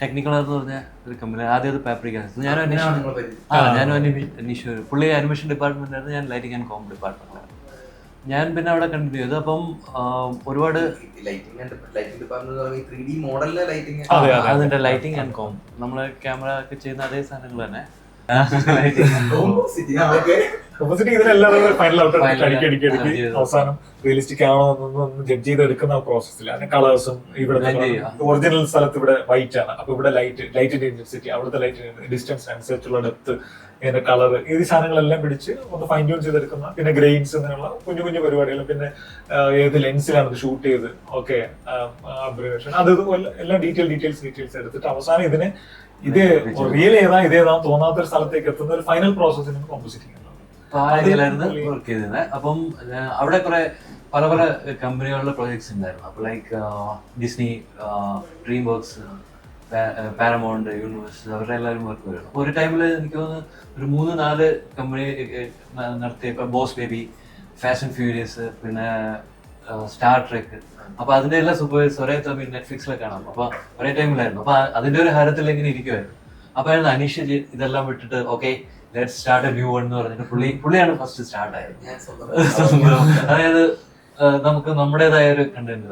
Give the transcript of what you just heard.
Technical എന്ന് പറഞ്ഞ ഒരു കമ്പനി ആദ്യം അത് പാപ്രിക്ക. ഞാനും അന്വേഷിച്ചു. പുള്ളി അനിമേഷൻ ഡിപ്പാർട്ട്മെന്റ് ആയിരുന്നു, ഞാൻ ലൈറ്റിംഗ് ആൻഡ് കോം ഡിപ്പാർട്ട്മെന്റ്. ഞാൻ പിന്നെ അവിടെ കണ്ടിന്യൂ ചെയ്തു. അപ്പം ഒരുപാട് അതിന്റെ ലൈറ്റിംഗ് ആൻഡ് കോം നമ്മള് ക്യാമറ ഒക്കെ ചെയ്യുന്ന അതേ സാധനങ്ങൾ തന്നെ. അവസാനം റിയലിസ്റ്റിക് ആണോ എന്നൊന്ന് ജഡ്ജ് ചെയ്തെടുക്കുന്ന പ്രോസസ്സിൽ അതിന്റെ കളേഴ്സും ഇവിടെ ഒറിജിനൽ സ്ഥലത്ത് ഇവിടെ വൈറ്റ് ആണ്, അപ്പൊ ഇവിടെ ലൈറ്റിന്റെ ഇന്റൻസിറ്റി, അവിടുത്തെ ലൈറ്റിന്റെ ഡിസ്റ്റൻസ് അനുസരിച്ചുള്ള ഡെപ്ത്, ഇതിന്റെ കളർ, ഈ സാധനങ്ങളെല്ലാം പിടിച്ച് ഒന്ന് ഫൈൻ ട്യൂൺ ചെയ്തെടുക്കുന്ന, പിന്നെ ഗ്രെയിൻസ് അങ്ങനെയുള്ള കുഞ്ഞു കുഞ്ഞു പരിപാടികൾ, പിന്നെ ഏത് ലെൻസിലാണ് ഇത് ഷൂട്ട് ചെയ്ത്, ഓക്കെ അബ്രിവേഷൻ, അതുപോലെ എല്ലാം ഡീറ്റെയിൽസ് എടുത്തിട്ട് അവസാനം ഇതിനെ ഇത് റിയൽ ഇതേതാന്ന് തോന്നാത്തൊരു സ്ഥലത്തേക്ക് എത്തുന്ന ഒരു ഫൈനൽ പ്രോസസ്സിനാണ് കോമ്പോസിറ്റിംഗ്. വർക്ക് ചെയ്തിരുന്നത്. അപ്പം അവിടെ കുറെ പല പല കമ്പനികളുടെ പ്രൊജക്ട്സ് ഉണ്ടായിരുന്നു. അപ്പൊ like Disney, dream works, paramount, universe, അവരുടെ എല്ലാവരും വർക്ക് വരുന്നു. അപ്പൊ ഒരു ടൈമിൽ എനിക്ക് തോന്നുന്നു ഒരു 3-4 കമ്പനി നടത്തിയ, ഇപ്പൊ ബോസ് ബേബി, ഫാഷൻ ഫ്യൂരിയസ്, പിന്നെ സ്റ്റാർ ട്രെക്ക്. അപ്പൊ അതിന്റെ എല്ലാ സൂപ്പർവൈസ് ഒരേ തമ്മിൽ നെറ്റ്ഫ്ലിക്സിലെ കാണാം. അപ്പൊ ഒരേ ടൈമിലായിരുന്നു. അപ്പൊ അതിന്റെ ഒരു ഹരത്തിൽ ഇങ്ങനെ ഇരിക്കുമായിരുന്നു. അപ്പൊ ആയിരുന്നു അനീഷ് ഇതെല്ലാം വിട്ടിട്ട് okay let's start A new one എന്ന് പറഞ്ഞിട്ട് പുള്ളിയാണ് ഫസ്റ്റ് സ്റ്റാർട്ട് ആയത്. അതായത് നമുക്ക് നമ്മുടേതായ ഒരു കണ്ടന്റ്